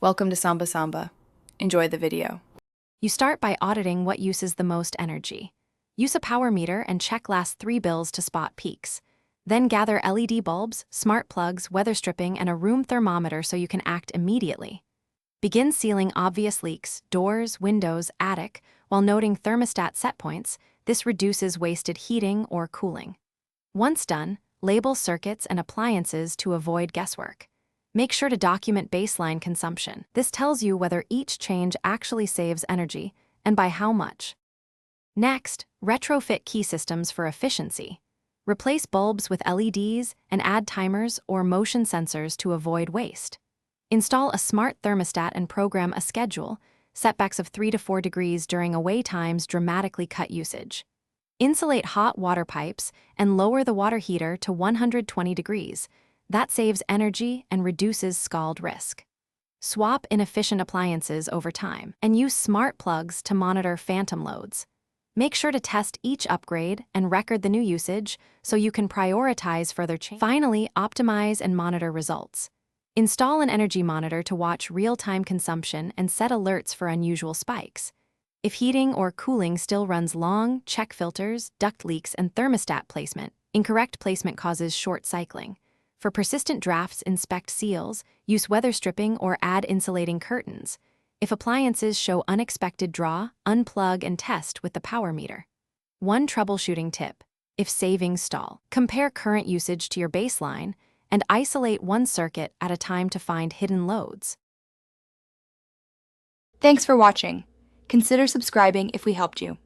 Welcome to Samba Samba. Enjoy the video. You start by auditing what uses the most energy. Use a power meter and check last 3 bills to spot peaks. Then gather LED bulbs, smart plugs, weather stripping, and a room thermometer so you can act immediately. Begin sealing obvious leaks, doors, windows, attic, while noting thermostat set points. This reduces wasted heating or cooling. Once done, label circuits and appliances to avoid guesswork. Make sure to document baseline consumption. This tells you whether each change actually saves energy and by how much. Next, retrofit key systems for efficiency. Replace bulbs with LEDs and add timers or motion sensors to avoid waste. Install a smart thermostat and program a schedule. Setbacks of 3 to 4 degrees during away times dramatically cut usage. Insulate hot water pipes and lower the water heater to 120 degrees. That saves energy and reduces scald risk. Swap inefficient appliances over time and use smart plugs to monitor phantom loads. Make sure to test each upgrade and record the new usage so you can prioritize further change. Finally, optimize and monitor results. Install an energy monitor to watch real-time consumption and set alerts for unusual spikes. If heating or cooling still runs long, check filters, duct leaks, and thermostat placement. Incorrect placement causes short cycling. For persistent drafts, inspect seals, use weather stripping, or add insulating curtains. If appliances show unexpected draw, unplug and test with the power meter. One troubleshooting tip: if savings stall, compare current usage to your baseline and isolate one circuit at a time to find hidden loads. Thanks for watching. Consider subscribing if we helped you.